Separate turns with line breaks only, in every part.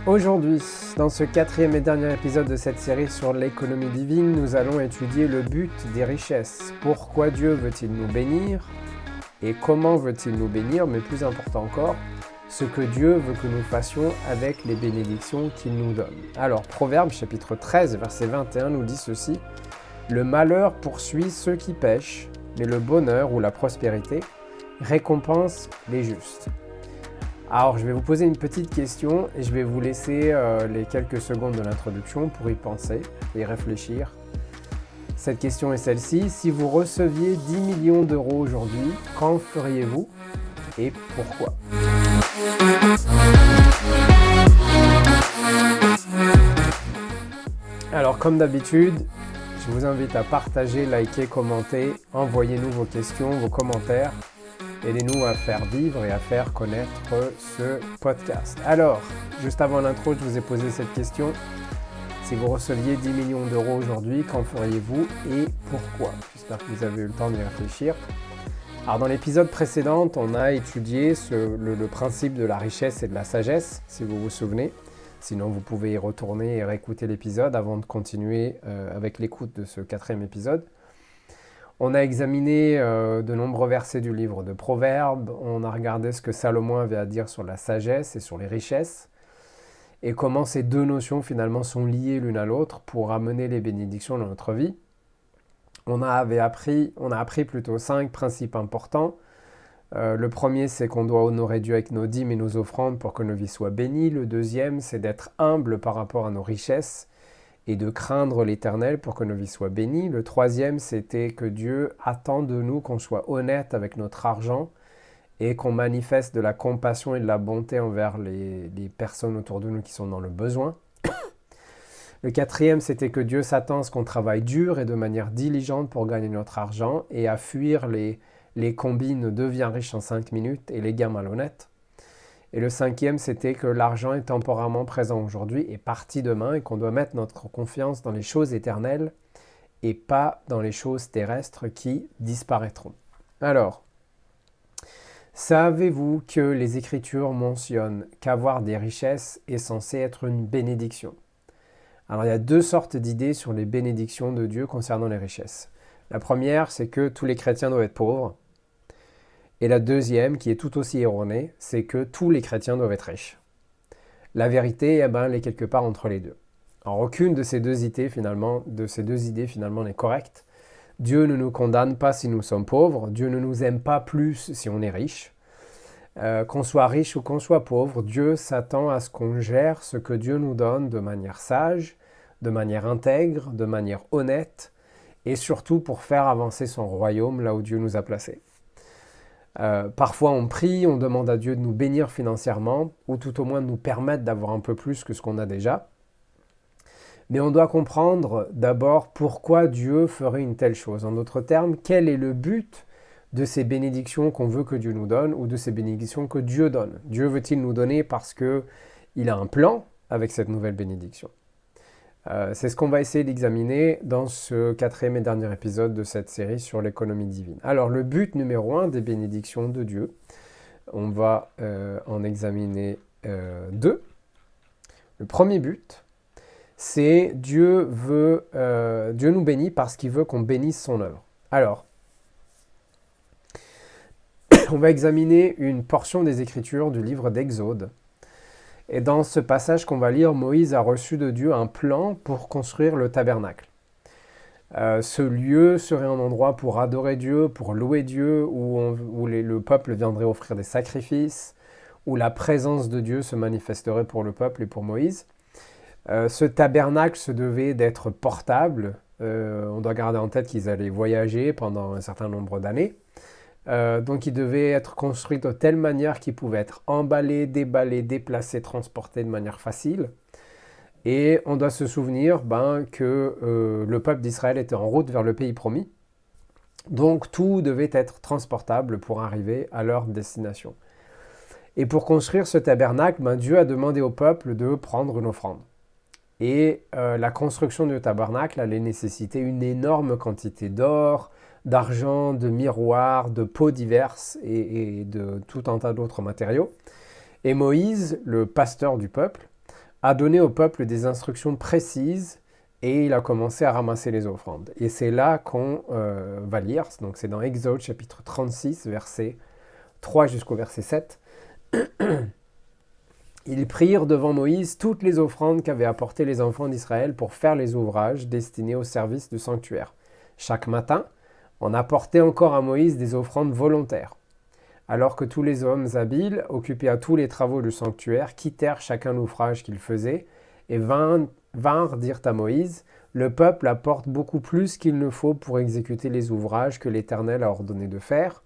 Aujourd'hui, dans ce quatrième et dernier épisode de cette série sur l'économie divine, nous allons étudier le but des richesses. Pourquoi Dieu veut-il nous bénir et comment veut-il nous bénir, mais plus important encore, ce que Dieu veut que nous fassions avec les bénédictions qu'il nous donne. Alors, Proverbes chapitre 13, verset 21 nous dit ceci: « Le malheur poursuit ceux qui pêchent, mais le bonheur ou la prospérité récompense les justes. » Alors, je vais vous poser une petite question et je vais vous laisser les quelques secondes de l'introduction pour y penser et réfléchir. Cette question est celle-ci: si vous receviez 10 millions d'euros aujourd'hui, qu'en feriez-vous et pourquoi ? Alors, comme d'habitude, je vous invite à partager, liker, commenter, envoyez-nous vos questions, vos commentaires. Aidez-nous à faire vivre et à faire connaître ce podcast. Alors, juste avant l'intro, je vous ai posé cette question. Si vous receviez 10 millions d'euros aujourd'hui, qu'en feriez-vous et pourquoi ? J'espère que vous avez eu le temps d'y réfléchir. Alors, dans l'épisode précédent, on a étudié le principe de la richesse et de la sagesse, si vous vous souvenez. Sinon, vous pouvez y retourner et réécouter l'épisode avant de continuer avec l'écoute de ce quatrième épisode. On a examiné de nombreux versets du livre de Proverbes, on a regardé ce que Salomon avait à dire sur la sagesse et sur les richesses, et comment ces deux notions finalement sont liées l'une à l'autre pour amener les bénédictions dans notre vie. On a appris plutôt 5 principes importants. Le premier, c'est qu'on doit honorer Dieu avec nos dîmes et nos offrandes pour que nos vies soient bénies. Le deuxième, c'est d'être humble par rapport à nos richesses et de craindre l'Éternel pour que nos vies soient bénies. Le troisième, c'était que Dieu attend de nous qu'on soit honnête avec notre argent et qu'on manifeste de la compassion et de la bonté envers les personnes autour de nous qui sont dans le besoin. Le quatrième, c'était que Dieu s'attend à ce qu'on travaille dur et de manière diligente pour gagner notre argent et à fuir les combines deviens riche en 5 minutes et les gains malhonnêtes. Et le cinquième, c'était que l'argent est temporairement présent aujourd'hui et parti demain et qu'on doit mettre notre confiance dans les choses éternelles et pas dans les choses terrestres qui disparaîtront. Alors, savez-vous que les Écritures mentionnent qu'avoir des richesses est censé être une bénédiction ? Alors, il y a 2 sortes d'idées sur les bénédictions de Dieu concernant les richesses. La première, c'est que tous les chrétiens doivent être pauvres. Et la deuxième, qui est tout aussi erronée, c'est que tous les chrétiens doivent être riches. La vérité, elle est quelque part entre les deux. Alors, aucune de ces deux idées finalement n'est correcte. Dieu ne nous condamne pas si nous sommes pauvres. Dieu ne nous aime pas plus si on est riche. Qu'on soit riche ou qu'on soit pauvre, Dieu s'attend à ce qu'on gère ce que Dieu nous donne de manière sage, de manière intègre, de manière honnête, et surtout pour faire avancer son royaume là où Dieu nous a placés. Parfois on prie, on demande à Dieu de nous bénir financièrement ou tout au moins de nous permettre d'avoir un peu plus que ce qu'on a déjà. Mais on doit comprendre d'abord pourquoi Dieu ferait une telle chose. En d'autres termes, quel est le but de ces bénédictions qu'on veut que Dieu nous donne ou de ces bénédictions que Dieu donne ? Dieu veut-il nous donner parce qu'il a un plan avec cette nouvelle bénédiction ? C'est ce qu'on va essayer d'examiner dans ce 4e et dernier épisode de cette série sur l'économie divine. Alors, le but numéro 1 des bénédictions de Dieu, on va en examiner 2. Le premier but, c'est Dieu nous bénit parce qu'il veut qu'on bénisse son œuvre. Alors, on va examiner une portion des Écritures du livre d'Exode. Et dans ce passage qu'on va lire, Moïse a reçu de Dieu un plan pour construire le tabernacle. Ce lieu serait un endroit pour adorer Dieu, pour louer Dieu, où le peuple viendrait offrir des sacrifices, où la présence de Dieu se manifesterait pour le peuple et pour Moïse. Ce tabernacle se devait d'être portable. On doit garder en tête qu'ils allaient voyager pendant un certain nombre d'années. Donc il devait être construit de telle manière qu'il pouvait être emballé, déballé, déplacé, transporté de manière facile. Et on doit se souvenir que le peuple d'Israël était en route vers le pays promis. Donc tout devait être transportable pour arriver à leur destination. Et pour construire ce tabernacle, Dieu a demandé au peuple de prendre une offrande. Et la construction du tabernacle allait nécessiter une énorme quantité d'or, d'argent, de miroirs, de peaux diverses et de tout un tas d'autres matériaux. Et Moïse, le pasteur du peuple, a donné au peuple des instructions précises et il a commencé à ramasser les offrandes. Et c'est là qu'on va lire, donc c'est dans Exode chapitre 36, verset 3 jusqu'au verset 7. Ils prirent devant Moïse toutes les offrandes qu'avaient apportées les enfants d'Israël pour faire les ouvrages destinés au service du sanctuaire. Chaque matin, on apportait encore à Moïse des offrandes volontaires. Alors que tous les hommes habiles, occupés à tous les travaux du sanctuaire, quittèrent chacun l'ouvrage qu'ils faisaient et vinrent dire à Moïse, « Le peuple apporte beaucoup plus qu'il ne faut pour exécuter les ouvrages que l'Éternel a ordonné de faire. »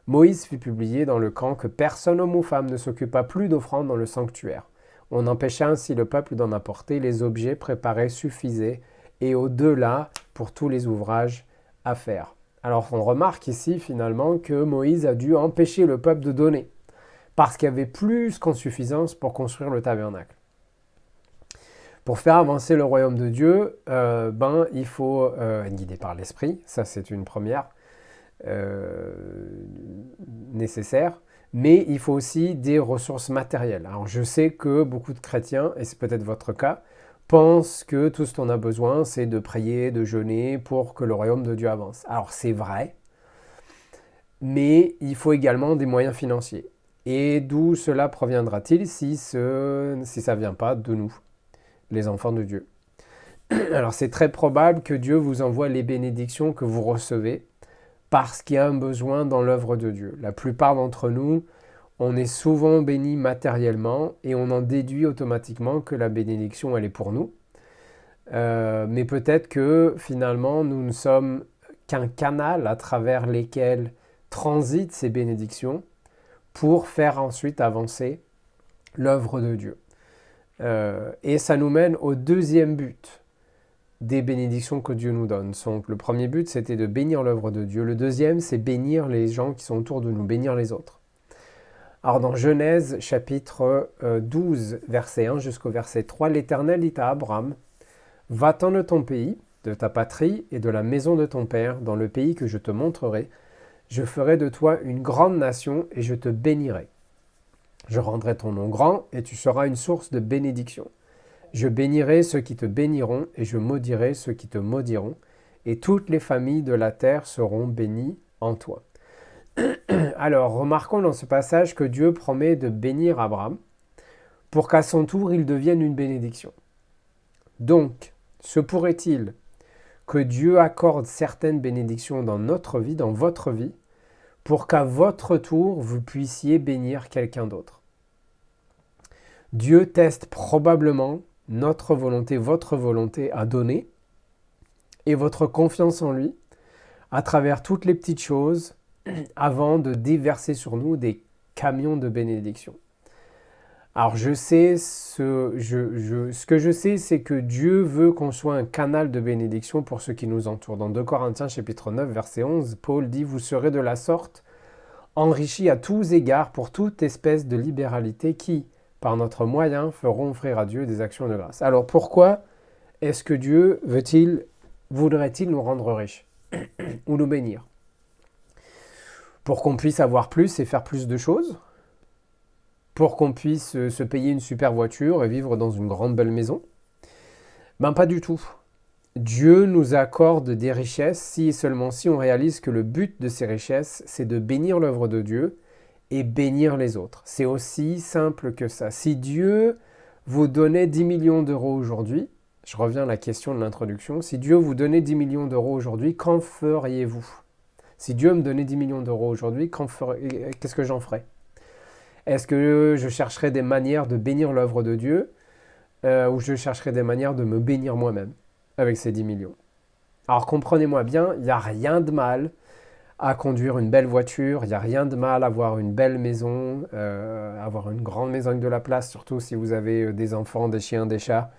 Moïse fit publier dans le camp que personne, homme ou femme, ne s'occupa plus d'offrandes dans le sanctuaire. On empêcha ainsi le peuple d'en apporter, les objets préparés suffisaient, et au-delà pour tous les ouvrages à faire. Alors on remarque ici finalement que Moïse a dû empêcher le peuple de donner, parce qu'il y avait plus qu'en suffisance pour construire le tabernacle. Pour faire avancer le royaume de Dieu, il faut être guidé par l'esprit, ça c'est une première. Nécessaire, mais il faut aussi des ressources matérielles. Alors je sais que beaucoup de chrétiens, et c'est peut-être votre cas, pensent que tout ce dont on a besoin, c'est de prier, de jeûner pour que le royaume de Dieu avance. Alors c'est vrai, mais il faut également des moyens financiers. Et d'où cela proviendra-t-il si ça ne vient pas de nous, les enfants de Dieu? Alors c'est très probable que Dieu vous envoie les bénédictions que vous recevez, parce qu'il y a un besoin dans l'œuvre de Dieu. La plupart d'entre nous, on est souvent bénis matériellement et on en déduit automatiquement que la bénédiction, elle est pour nous. Mais peut-être que finalement, nous ne sommes qu'un canal à travers lesquels transitent ces bénédictions pour faire ensuite avancer l'œuvre de Dieu. Et ça nous mène au deuxième but des bénédictions que Dieu nous donne. Donc, le premier but, c'était de bénir l'œuvre de Dieu. Le deuxième, c'est bénir les gens qui sont autour de nous, bénir les autres. Alors, dans Genèse, chapitre 12, verset 1 jusqu'au verset 3, l'Éternel dit à Abraham, « Va-t'en de ton pays, de ta patrie et de la maison de ton père, dans le pays que je te montrerai. Je ferai de toi une grande nation et je te bénirai. Je rendrai ton nom grand et tu seras une source de bénédiction. Je bénirai ceux qui te béniront et je maudirai ceux qui te maudiront, et toutes les familles de la terre seront bénies en toi. » Alors, remarquons dans ce passage que Dieu promet de bénir Abraham pour qu'à son tour, il devienne une bénédiction. Donc, se pourrait-il que Dieu accorde certaines bénédictions dans notre vie, dans votre vie, pour qu'à votre tour, vous puissiez bénir quelqu'un d'autre? Dieu teste probablement notre volonté, votre volonté à donner et votre confiance en lui à travers toutes les petites choses avant de déverser sur nous des camions de bénédiction. Alors ce que je sais, c'est que Dieu veut qu'on soit un canal de bénédiction pour ceux qui nous entourent. Dans 2 Corinthiens chapitre 9 verset 11, Paul dit « Vous serez de la sorte enrichis à tous égards pour toute espèce de libéralité qui, par notre moyen, feront offrir à Dieu des actions de grâce. » Alors pourquoi est-ce que Dieu voudrait-il nous rendre riches ou nous bénir? Pour qu'on puisse avoir plus et faire plus de choses? Pour qu'on puisse se payer une super voiture et vivre dans une grande belle maison? Pas du tout. Dieu nous accorde des richesses si et seulement si on réalise que le but de ces richesses, c'est de bénir l'œuvre de Dieu et bénir les autres. C'est aussi simple que ça. Si Dieu vous donnait 10 millions d'euros aujourd'hui, je reviens à la question de l'introduction, si Dieu vous donnait 10 millions d'euros aujourd'hui, qu'en feriez-vous? Si Dieu me donnait 10 millions d'euros aujourd'hui, qu'est-ce que j'en ferais? Est-ce que je chercherais des manières de bénir l'œuvre de Dieu ou je chercherais des manières de me bénir moi-même avec ces 10 millions? Alors comprenez-moi bien, il n'y a rien de mal à conduire une belle voiture, il n'y a rien de mal à avoir une belle maison, avoir une grande maison avec de la place, surtout si vous avez des enfants, des chiens, des chats.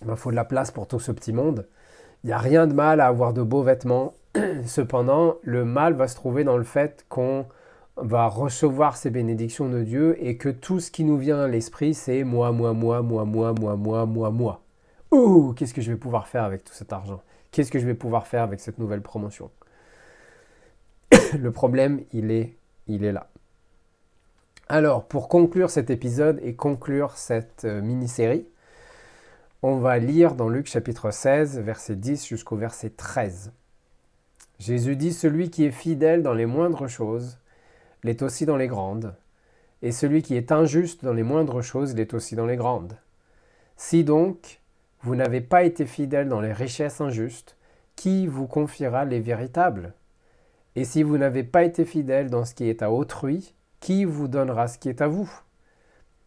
Il faut de la place pour tout ce petit monde. Il n'y a rien de mal à avoir de beaux vêtements, Cependant, le mal va se trouver dans le fait qu'on va recevoir ces bénédictions de Dieu et que tout ce qui nous vient à l'esprit, c'est moi, moi, moi, moi, moi, moi, moi, moi, moi. Ouh, qu'est-ce que je vais pouvoir faire avec tout cet argent? Qu'est-ce que je vais pouvoir faire avec cette nouvelle promotion? Le problème, il est là. Alors, pour conclure cet épisode et conclure cette mini-série, on va lire dans Luc chapitre 16, verset 10 jusqu'au verset 13. Jésus dit, « Celui qui est fidèle dans les moindres choses, l'est aussi dans les grandes, et celui qui est injuste dans les moindres choses, l'est aussi dans les grandes. Si donc, vous n'avez pas été fidèle dans les richesses injustes, qui vous confiera les véritables? Et si vous n'avez pas été fidèle dans ce qui est à autrui, qui vous donnera ce qui est à vous?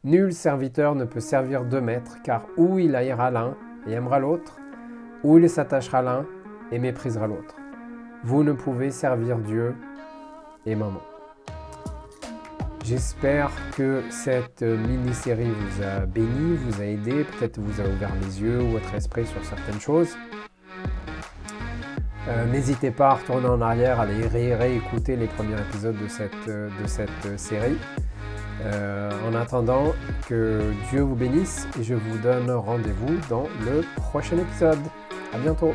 Nul serviteur ne peut servir deux maîtres, car ou il haïra l'un et aimera l'autre, ou il s'attachera à l'un et méprisera l'autre. Vous ne pouvez servir Dieu et maman. » J'espère que cette mini-série vous a béni, vous a aidé, peut-être vous a ouvert les yeux ou votre esprit sur certaines choses. N'hésitez pas à retourner en arrière, à aller réécouter les premiers épisodes de cette série. En attendant, que Dieu vous bénisse et je vous donne rendez-vous dans le prochain épisode. À bientôt.